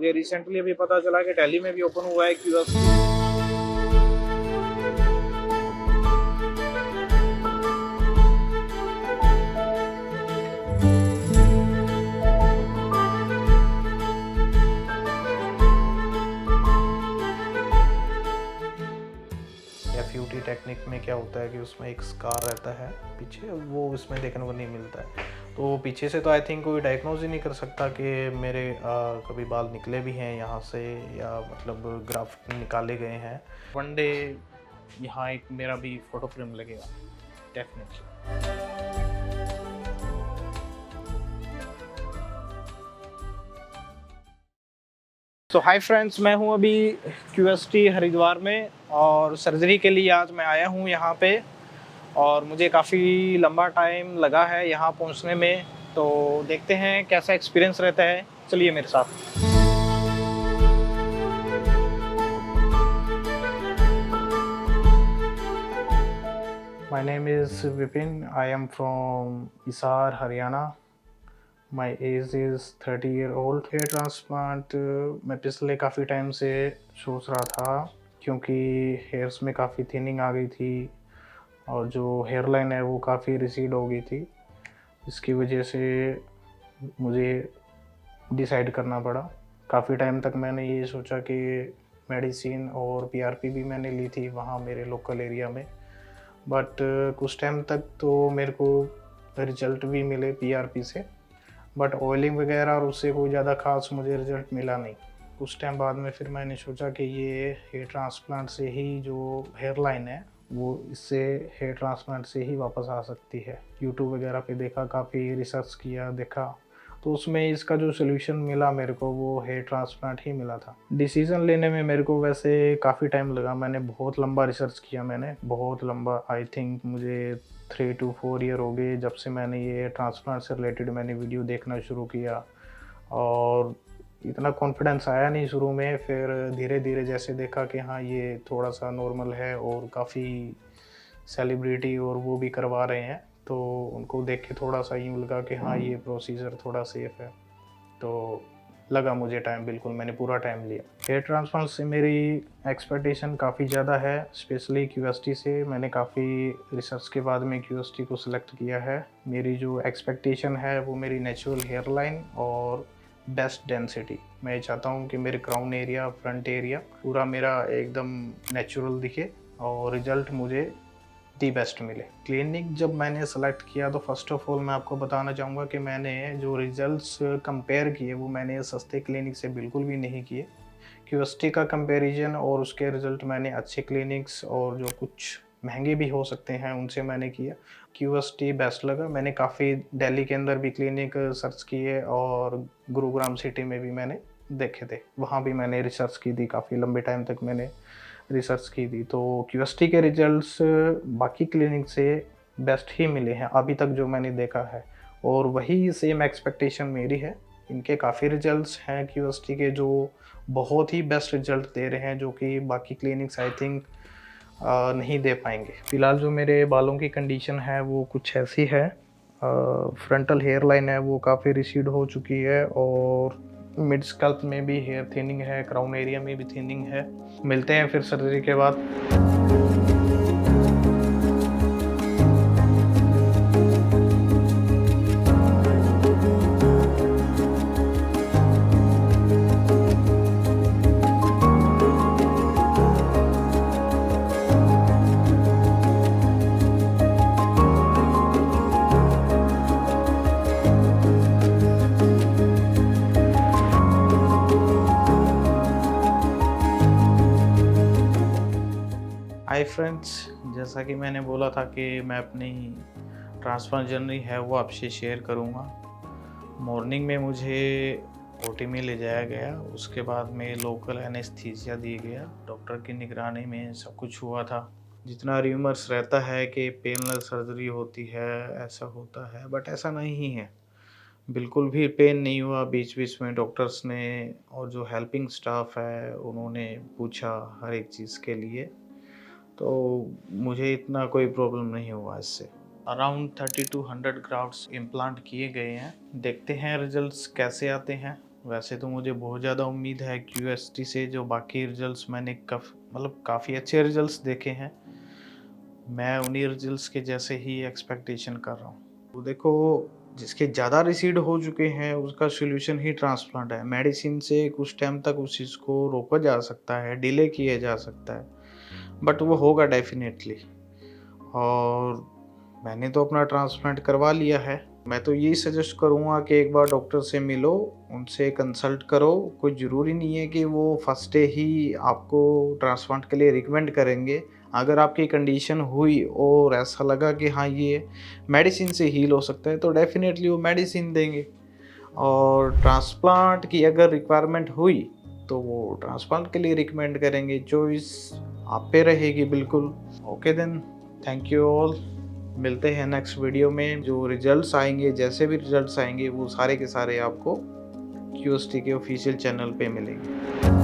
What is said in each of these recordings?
मुझे रिसेंटली अभी पता चला कि दिल्ली में भी ओपन हुआ है क्यूएसटी। एफयूटी टेक्निक में क्या होता है कि उसमें एक स्कार रहता है पीछे, वो इसमें देखने को नहीं मिलता है। तो पीछे से तो आई थिंक कोई डायग्नोज ही नहीं कर सकता कि मेरे कभी बाल निकले भी हैं यहाँ से, या मतलब ग्राफ्ट निकाले गए हैं। वन डे यहाँ एक मेरा भी फ़ोटो फ्रेम लगेगा डेफिनेटली। तो हाय फ्रेंड्स, मैं हूं अभी क्यूएसटी हरिद्वार में और सर्जरी के लिए आज मैं आया हूं यहाँ पे। और मुझे काफ़ी लंबा टाइम लगा है यहाँ पहुँचने में, तो देखते हैं कैसा एक्सपीरियंस रहता है। चलिए मेरे साथ। My name is Vipin. I am from Hisar, Haryana. My age is 30 year old. Hair transplant मैं पिछले काफ़ी टाइम से सोच रहा था, क्योंकि हेयर्स में काफ़ी थिनिंग आ गई थी और जो हेयर लाइन है वो काफ़ी रिसीड हो गई थी। इसकी वजह से मुझे डिसाइड करना पड़ा। काफ़ी टाइम तक मैंने ये सोचा कि मेडिसिन और पीआरपी भी मैंने ली थी वहाँ मेरे लोकल एरिया में, बट कुछ टाइम तक तो मेरे को रिजल्ट भी मिले पीआरपी से, बट ऑयलिंग वगैरह और उससे कोई ज़्यादा खास मुझे रिजल्ट मिला नहीं। कुछ टाइम बाद में फिर मैंने सोचा कि ये हेयर ट्रांसप्लांट से ही जो हेयर लाइन है वो इससे हेयर ट्रांसप्लांट से ही वापस आ सकती है। यूट्यूब वगैरह पे देखा, काफ़ी रिसर्च किया, देखा, तो उसमें इसका जो सोल्यूशन मिला मेरे को वो हेयर ट्रांसप्लांट ही मिला था। डिसीज़न लेने में मेरे को वैसे काफ़ी टाइम लगा। मैंने बहुत लंबा रिसर्च किया, मैंने बहुत लंबा, आई थिंक मुझे 3 to 4 ईयर हो गए जब से मैंने ये ट्रांसप्लांट से रिलेटेड मैंने वीडियो देखना शुरू किया। और इतना कॉन्फिडेंस आया नहीं शुरू में, फिर धीरे धीरे जैसे देखा कि हाँ ये थोड़ा सा नॉर्मल है और काफ़ी सेलिब्रिटी और वो भी करवा रहे हैं, तो उनको देख के थोड़ा सा यूँ लगा कि हाँ ये प्रोसीजर थोड़ा सेफ़ है। तो लगा मुझे टाइम, बिल्कुल मैंने पूरा टाइम लिया। हेयर ट्रांसप्लांट से मेरी एक्सपेक्टेशन काफ़ी ज़्यादा है, स्पेशली क्यूएसटी से। मैंने काफ़ी रिसर्च के बाद में क्यूएसटी को सिलेक्ट किया है। मेरी जो एक्सपेक्टेशन है वो मेरी नेचुरल हेयर लाइन और बेस्ट डेंसिटी। मैं चाहता हूँ कि मेरे क्राउन एरिया, फ्रंट एरिया पूरा मेरा एकदम नेचुरल दिखे और रिज़ल्ट मुझे दी बेस्ट मिले। क्लिनिक जब मैंने सेलेक्ट किया तो फर्स्ट ऑफ ऑल मैं आपको बताना चाहूँगा कि मैंने जो रिजल्ट्स कंपेयर किए वो मैंने सस्ते क्लिनिक से बिल्कुल भी नहीं किए। क्यूएसटी का कंपैरिजन और उसके रिज़ल्ट मैंने अच्छे क्लिनिक्स और जो कुछ महंगे भी हो सकते हैं उनसे मैंने किया। क्यूएसटी बेस्ट लगा। मैंने काफ़ी दिल्ली के अंदर भी क्लिनिक सर्च किए और गुरुग्राम सिटी में भी मैंने देखे थे, वहाँ भी मैंने रिसर्च की थी, काफ़ी लंबे टाइम तक मैंने रिसर्च की थी। तो क्यूएसटी के रिजल्ट्स बाकी क्लिनिक से बेस्ट ही मिले हैं अभी तक जो मैंने देखा है, और वही सेम एक्सपेक्टेशन मेरी है। इनके काफ़ी रिजल्ट्स हैं क्यूएसटी के जो बहुत ही बेस्ट रिजल्ट दे रहे हैं, जो कि बाकी क्लिनिक्स आई थिंक नहीं दे पाएंगे। फ़िलहाल जो मेरे बालों की कंडीशन है वो कुछ ऐसी है। फ्रंटल हेयर लाइन है वो काफ़ी रिसीड हो चुकी है और मिड स्कल्प में भी हेयर थिनिंग है, क्राउन एरिया में भी थिनिंग है। मिलते हैं फिर सर्जरी के बाद। हाय फ्रेंड्स, जैसा कि मैंने बोला था कि मैं अपनी ट्रांसप्लांट जर्नी है वो आपसे शेयर करूँगा। मॉर्निंग में मुझे ओटी में ले जाया गया, उसके बाद में लोकल एनेस्थीसिया दिया गया। डॉक्टर की निगरानी में सब कुछ हुआ था। जितना र्यूमर्स रहता है कि पेनलेस सर्जरी होती है, ऐसा होता है, बट ऐसा नहीं है। बिल्कुल भी पेन नहीं हुआ। बीच बीच में डॉक्टर्स ने और जो हेल्पिंग स्टाफ है उन्होंने पूछा हर एक चीज़ के लिए, तो मुझे इतना कोई प्रॉब्लम नहीं हुआ इससे। अराउंड 30 to 100 ग्राफ्ट्स इम्प्लांट किए गए हैं। देखते हैं रिजल्ट्स कैसे आते हैं। वैसे तो मुझे बहुत ज़्यादा उम्मीद है QST से, जो बाकी रिजल्ट्स मैंने काफ़ी अच्छे रिजल्ट्स देखे हैं, मैं उन्हीं रिजल्ट्स के जैसे ही एक्सपेक्टेशन कर रहा हूँ। तो देखो, जिसके ज़्यादा रिसीड हो चुके हैं उसका सॉल्यूशन ही ट्रांसप्लांट है। मेडिसिन से कुछ टाइम तक उस चीज़ को रोका जा सकता है, डिले किया जा सकता है, बट वो होगा डेफिनेटली। और मैंने तो अपना ट्रांसप्लांट करवा लिया है। मैं तो यही सजेस्ट करूँगा कि एक बार डॉक्टर से मिलो, उनसे कंसल्ट करो। कोई ज़रूरी नहीं है कि वो फर्स्ट डे ही आपको ट्रांसप्लांट के लिए रिकमेंड करेंगे। अगर आपकी कंडीशन हुई और ऐसा लगा कि हाँ, ये मेडिसिन से हील हो सकता है, तो डेफ़िनेटली वो मेडिसिन देंगे। और ट्रांसप्लांट की अगर रिक्वायरमेंट हुई तो वो ट्रांसप्लांट के लिए रिकमेंड करेंगे। चॉइस आप पे रहेगी बिल्कुल। Okay then, thank you all. मिलते हैं नेक्स्ट वीडियो में। जो रिजल्ट्स आएंगे, जैसे भी रिजल्ट्स आएंगे, वो सारे के सारे आपको QST के ऑफिशियल चैनल पे मिलेंगे।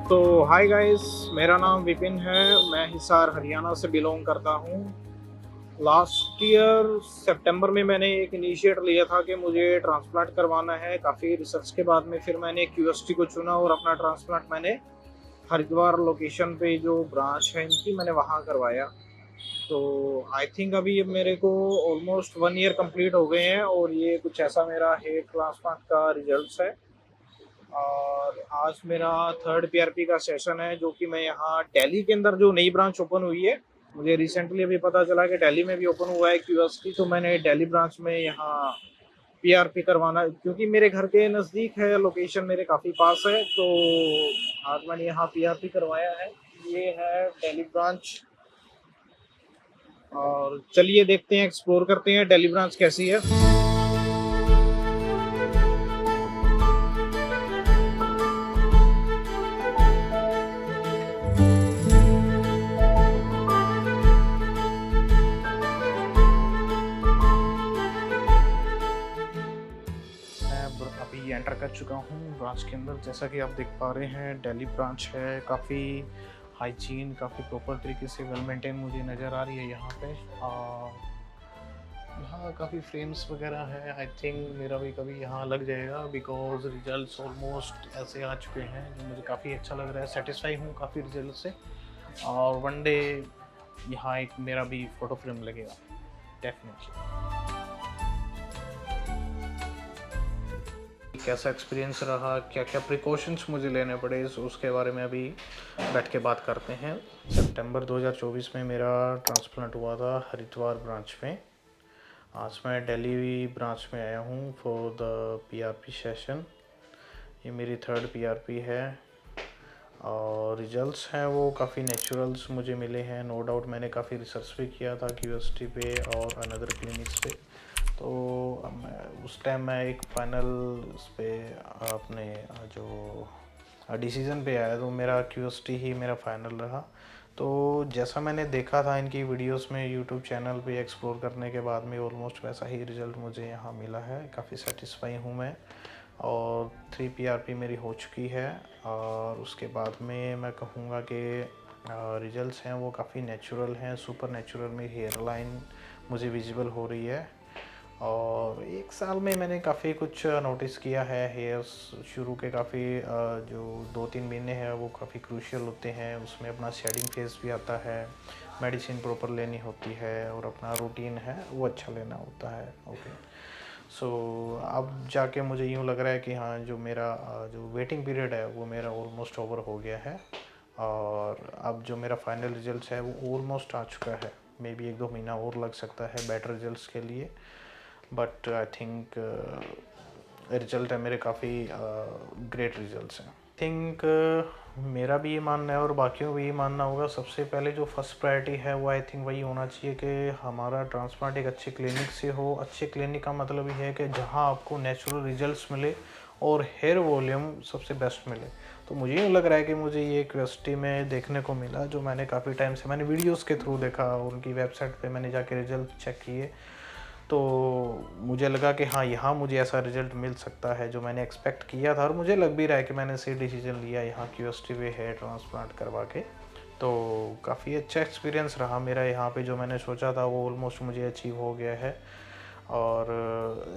तो हाय गाइस, मेरा नाम विपिन है। मैं हिसार हरियाणा से बिलोंग करता हूँ। लास्ट ईयर सितंबर में मैंने एक इनिशिएट लिया था कि मुझे ट्रांसप्लांट करवाना है। काफ़ी रिसर्च के बाद में फिर मैंने QST को चुना और अपना ट्रांसप्लांट मैंने हरिद्वार लोकेशन पे जो ब्रांच है इनकी, मैंने वहाँ करवाया। तो आई थिंक अभी मेरे को ऑलमोस्ट 1 ईयर कंप्लीट हो गए हैं और ये कुछ ऐसा मेरा हेयर ट्रांसप्लांट का रिजल्ट्स है। और आज मेरा 3rd PRP का सेशन है, जो कि मैं यहाँ दिल्ली के अंदर जो नई ब्रांच ओपन हुई है, मुझे रिसेंटली अभी पता चला कि दिल्ली में भी ओपन हुआ है QST। तो मैंने दिल्ली ब्रांच में यहाँ PRP करवाना, क्योंकि मेरे घर के नज़दीक है, लोकेशन मेरे काफ़ी पास है, तो आज मैंने यहाँ PRP करवाया है। ये है दिल्ली ब्रांच। और चलिए देखते हैं, एक्सप्लोर करते हैं दिल्ली ब्रांच कैसी है। अभी एंटर कर चुका हूँ ब्रांच के अंदर। जैसा कि आप देख पा रहे हैं, दिल्ली ब्रांच है। काफ़ी हाइजीन, काफ़ी प्रॉपर तरीके से वेल मेंटेन मुझे नज़र आ रही है यहाँ पे। यहाँ काफ़ी फ्रेम्स वगैरह है। आई थिंक मेरा भी कभी यहाँ लग जाएगा, बिकॉज रिजल्ट्स ऑलमोस्ट ऐसे आ चुके हैं जो मुझे काफ़ी अच्छा लग रहा है। सेटिस्फाई हूँ काफ़ी रिजल्ट से, और वन डे यहाँ एक मेरा भी फ़ोटो फ्रेम लगेगा डेफिनेटली। कैसा एक्सपीरियंस रहा, क्या क्या प्रिकॉशंस मुझे लेने पड़े, उसके बारे में अभी बैठ के बात करते हैं। सितंबर 2024 में मेरा ट्रांसप्लांट हुआ था हरिद्वार ब्रांच में। आज मैं दिल्ली ब्रांच में आया हूँ फॉर द PRP सेशन। ये मेरी 3rd PRP है और रिजल्ट्स हैं वो काफ़ी नेचुरल्स मुझे मिले हैं। नो डाउट मैंने काफ़ी रिसर्च भी किया था QST पे और अनदर क्लिनिक्स पे। तो उस टाइम मैं एक फाइनल उस पे अपने जो डिसीज़न पे आया, तो मेरा QST ही मेरा फाइनल रहा। तो जैसा मैंने देखा था इनकी वीडियोस में यूट्यूब चैनल पे एक्सप्लोर करने के बाद में, ऑलमोस्ट वैसा ही रिज़ल्ट मुझे यहाँ मिला है। काफ़ी सेटिस्फाई हूँ मैं, और 3 PRP मेरी हो चुकी है। और उसके बाद में मैं कहूँगा कि रिजल्ट्स हैं वो काफ़ी नेचुरल हैं। सुपर नेचुरल में हेयर लाइन मुझे विजिबल हो रही है। और 1 साल में मैंने काफ़ी कुछ नोटिस किया है। हेयर्स शुरू के काफ़ी जो 2-3 महीने हैं वो काफ़ी क्रूशियल होते हैं। उसमें अपना शेडिंग फेज भी आता है, मेडिसिन प्रॉपर लेनी होती है, और अपना रूटीन है वो अच्छा लेना होता है। ओके, सो अब जाके मुझे यूँ लग रहा है कि हाँ, जो मेरा जो वेटिंग पीरियड है वो मेरा ऑलमोस्ट ओवर हो गया है। और अब जो मेरा फाइनल रिजल्ट है वो ऑलमोस्ट आ चुका है। मे बी 1-2 महीना और लग सकता है बेटर रिजल्ट्स के लिए, बट आई थिंक रिजल्ट है मेरे काफ़ी ग्रेट रिजल्ट्स हैं। थिंक मेरा भी ये मानना है और बाकियों भी ये मानना होगा, सबसे पहले जो फर्स्ट प्रायोरिटी है वो आई थिंक वही होना चाहिए कि हमारा ट्रांसप्लांट एक अच्छे क्लिनिक से हो। अच्छे क्लिनिक का मतलब ये है कि जहाँ आपको नेचुरल रिजल्ट्स मिले और हेयर वॉल्यूम सबसे बेस्ट मिले। तो मुझे यूँ लग रहा है कि मुझे ये क्यूएसटी में देखने को मिला, जो मैंने काफ़ी टाइम से मैंने वीडियोस के थ्रू देखा, उनकी वेबसाइट पे मैंने जाके रिजल्ट चेक किए, तो मुझे लगा कि हाँ, यहाँ मुझे ऐसा रिजल्ट मिल सकता है जो मैंने एक्सपेक्ट किया था, और मुझे लग भी रहा है कि मैंने सही डिसीजन लिया यहाँ क्यूएसटी में हेयर ट्रांसप्लांट करवा के। तो काफ़ी अच्छा एक्सपीरियंस रहा मेरा यहाँ पे, जो मैंने सोचा था वो ऑलमोस्ट मुझे अचीव हो गया है। और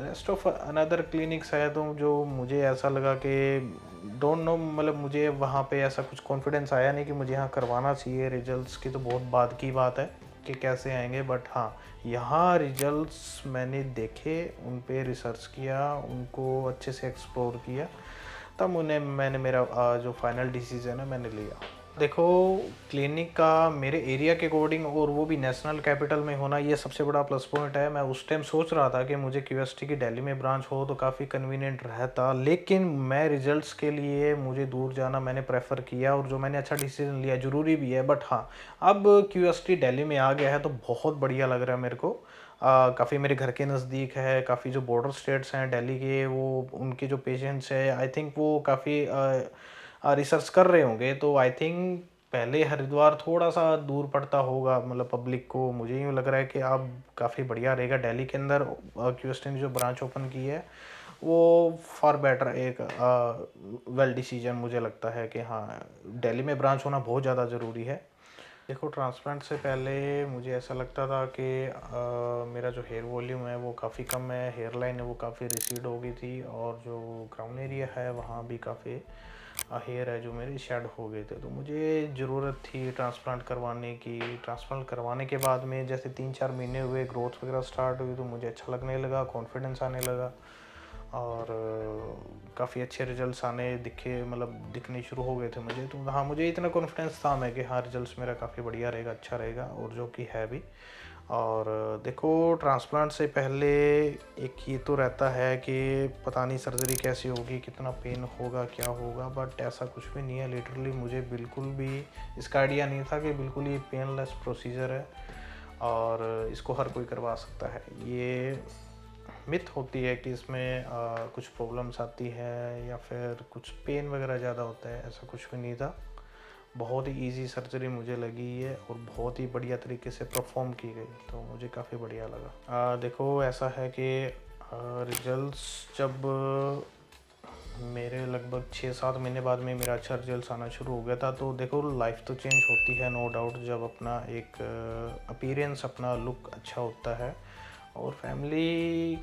रेस्ट ऑफ अनदर क्लिनिक्स है तो जो मुझे ऐसा लगा कि डोंट नो, मतलब मुझे वहाँ पे ऐसा कुछ कॉन्फिडेंस आया नहीं कि मुझे यहाँ करवाना चाहिए। रिजल्ट्स की तो बहुत बाद की बात है कि कैसे आएंगे, बट हाँ, यहाँ रिजल्ट्स मैंने देखे, उन पे रिसर्च किया, उनको अच्छे से एक्सप्लोर किया, तब मैंने मेरा जो फाइनल डिसीजन है मैंने लिया। देखो, क्लिनिक का मेरे एरिया के अकॉर्डिंग, और वो भी नेशनल कैपिटल में होना, ये सबसे बड़ा प्लस पॉइंट है। मैं उस टाइम सोच रहा था कि मुझे क्यूएसटी की दिल्ली में ब्रांच हो तो काफ़ी कन्वीनियंट रहता, लेकिन मैं रिजल्ट्स के लिए मुझे दूर जाना मैंने प्रेफर किया, और जो मैंने अच्छा डिसीजन लिया, ज़रूरी भी है। बट हाँ, अब क्यूएसटी दिल्ली में आ गया है तो बहुत बढ़िया लग रहा है मेरे को। काफ़ी मेरे घर के नज़दीक है, काफ़ी जो बॉर्डर स्टेट्स हैं दिल्ली के, वो उनके जो पेशेंट्स हैं, आई थिंक वो काफ़ी रिसर्च कर रहे होंगे, तो आई थिंक पहले हरिद्वार थोड़ा सा दूर पड़ता होगा मतलब पब्लिक को। मुझे यूँ लग रहा है कि अब काफ़ी बढ़िया रहेगा। दिल्ली के अंदर क्यूएसटी ने जो ब्रांच ओपन की है वो फॉर बेटर एक वेल डिसीजन मुझे लगता है कि हाँ, दिल्ली में ब्रांच होना बहुत ज़्यादा ज़रूरी है। देखो, ट्रांसप्लांट से पहले मुझे ऐसा लगता था कि मेरा जो हेयर वॉल्यूम है वो काफ़ी कम है, हेयर लाइन है वो काफ़ी रिसीड हो गई थी, और जो क्राउन एरिया है वहाँ भी काफ़ी हेयर है जो मेरे शेड हो गए थे। तो मुझे ज़रूरत थी ट्रांसप्लांट करवाने की। ट्रांसप्लांट करवाने के बाद में जैसे 3-4 महीने हुए, ग्रोथ वगैरह स्टार्ट हुई, तो मुझे अच्छा लगने लगा, कॉन्फिडेंस आने लगा, और काफ़ी अच्छे रिजल्ट्स दिखने शुरू हो गए थे मुझे। तो हाँ, मुझे इतना कॉन्फिडेंस था मैं कि हाँ, रिजल्ट्स मेरा काफ़ी बढ़िया रहेगा, अच्छा रहेगा, और जो कि है भी। और देखो, ट्रांसप्लांट से पहले एक ये तो रहता है कि पता नहीं सर्जरी कैसी होगी, कितना पेन होगा, क्या होगा, बट ऐसा कुछ भी नहीं है। लिटरली मुझे बिल्कुल भी इसका आइडिया नहीं था कि बिल्कुल ये पेनलेस प्रोसीजर है और इसको हर कोई करवा सकता है। ये मिथ होती है कि इसमें कुछ प्रॉब्लम्स आती है या फिर कुछ पेन वगैरह ज़्यादा होता है, ऐसा कुछ भी नहीं था। बहुत ही इजी सर्जरी मुझे लगी है और बहुत ही बढ़िया तरीके से परफॉर्म की गई, तो मुझे काफ़ी बढ़िया लगा। देखो, ऐसा है कि रिजल्ट्स जब मेरे लगभग 6-7 महीने बाद में मेरा अच्छा रिजल्ट आना शुरू हो गया था, तो देखो लाइफ तो चेंज होती है नो डाउट, जब अपना एक अपीयरेंस, अपना लुक अच्छा होता है, और फैमिली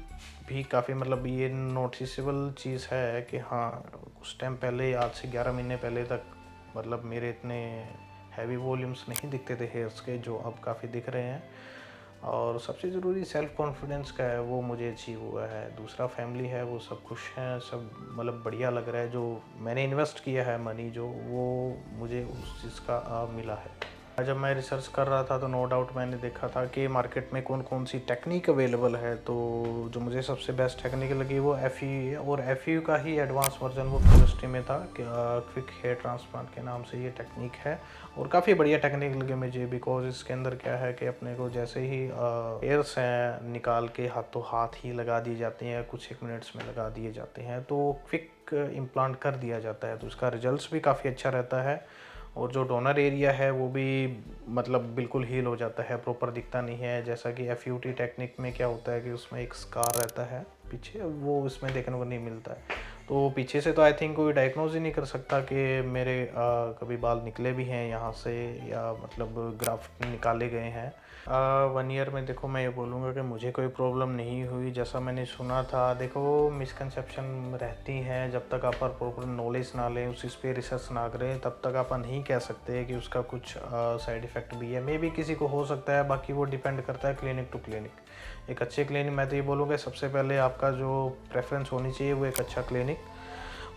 भी काफ़ी ये नोटिसेबल चीज़ है कि हाँ, उस टाइम पहले, आज से 11 महीने पहले तक मेरे इतने हैवी वॉल्यूम्स नहीं दिखते थे हेयर्स के, जो अब काफ़ी दिख रहे हैं। और सबसे ज़रूरी सेल्फ कॉन्फिडेंस का है, वो मुझे अचीव हुआ है। दूसरा फैमिली है, वो सब खुश हैं, सब बढ़िया लग रहा है। जो मैंने इन्वेस्ट किया है मनी, जो वो मुझे उस चीज़ का मिला है। जब मैं रिसर्च कर रहा था तो नो डाउट मैंने देखा था कि मार्केट में कौन कौन सी टेक्निक अवेलेबल है, तो जो मुझे सबसे बेस्ट टेक्निक लगी वो FEU है, और FEU का ही एडवांस वर्जन वो क्यूएसटी में था कि क्विक हेयर ट्रांसप्लांट के नाम से ये टेक्निक है, और काफ़ी बढ़िया टेक्निक लगी मुझे। बिकॉज इसके अंदर क्या है कि अपने को जैसे ही हेयर्स हैं निकाल के हाथों हाथ ही लगा दिए जाते हैं, कुछ 1 मिनट्स में लगा दिए जाते हैं, तो क्विक इम्प्लांट कर दिया जाता है, तो उसका रिजल्ट भी काफ़ी अच्छा रहता है। और जो डोनर एरिया है वो भी बिल्कुल हील हो जाता है, प्रॉपर दिखता नहीं है। जैसा कि FUT टेक्निक में क्या होता है कि उसमें एक स्कार रहता है पीछे, वो इसमें देखने को नहीं मिलता है। तो पीछे से तो आई थिंक कोई डायग्नोज ही नहीं कर सकता कि मेरे कभी बाल निकले भी हैं यहाँ से, या ग्राफ्ट निकाले गए हैं। 1 ईयर में देखो, मैं ये बोलूँगा कि मुझे कोई प्रॉब्लम नहीं हुई जैसा मैंने सुना था। देखो, मिसकंसेप्शन रहती हैं, जब तक आप प्रॉपर नॉलेज ना लें, उस चीज़ पे रिसर्च ना करें, तब तक आप नहीं कह सकते कि उसका कुछ साइड इफ़ेक्ट भी है। मे बी किसी को हो सकता है, बाकी वो डिपेंड करता है क्लिनिक टू क्लिनिक। एक अच्छे क्लिनिक, मैं तो ये बोलूँगा सबसे पहले आपका जो प्रेफरेंस होनी चाहिए वो एक अच्छा क्लिनिक,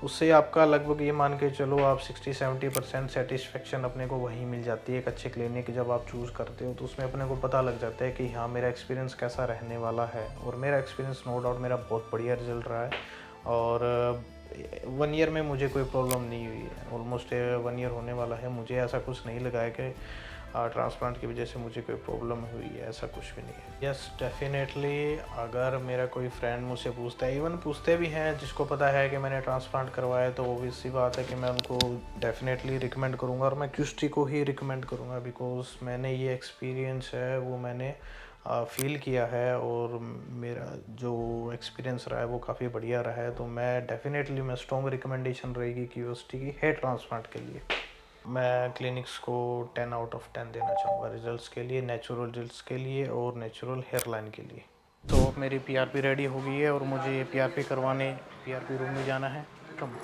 उससे आपका लगभग ये मान के चलो आप 60-70% सेटिस्फेक्शन अपने को वहीं मिल जाती है। एक अच्छे क्लिनिक जब आप चूज़ करते हो तो उसमें अपने को पता लग जाता है कि हाँ, मेरा एक्सपीरियंस कैसा रहने वाला है, और मेरा एक्सपीरियंस नो डाउट मेरा बहुत बढ़िया रिजल्ट रहा है। और 1 ईयर में मुझे कोई प्रॉब्लम नहीं हुई है, ऑलमोस्ट 1 ईयर होने वाला है, मुझे ऐसा कुछ नहीं लगा है कि ट्रांसप्लांट की वजह से मुझे कोई प्रॉब्लम हुई है, ऐसा कुछ भी नहीं है। यस डेफिनेटली, अगर मेरा कोई फ्रेंड मुझसे पूछता है, इवन पूछते भी हैं जिसको पता है कि मैंने ट्रांसप्लांट करवाया, तो ऑब्वियस सी बात है कि मैं उनको डेफिनेटली रिकमेंड करूँगा और मैं क्यूएसटी को ही रिकमेंड करूँगा, बिकॉज मैंने ये एक्सपीरियंस है वो मैंने फ़ील किया है और मेरा जो एक्सपीरियंस रहा है वो काफ़ी बढ़िया रहा है। तो मैं डेफिनेटली मैं स्ट्रॉन्ग रिकमेंडेशन रहेगी क्यूएसटी की हेयर ट्रांसप्लांट के लिए। मैं क्लिनिक्स को 10 आउट ऑफ 10 देना चाहूँगा रिजल्ट्स के लिए, नेचुरल रिजल्ट्स के लिए और नेचुरल हेयर लाइन के लिए। तो मेरी पीआरपी रेडी हो गई है और मुझे पीआरपी करवाने पीआरपी रूम में जाना है। कम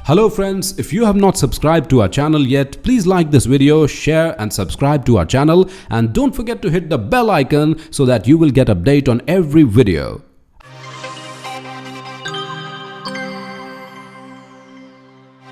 Hello friends, if you have not subscribed to our channel yet, please like this video, share and subscribe to our channel, and don't forget to hit the bell icon so that you will get update on every video.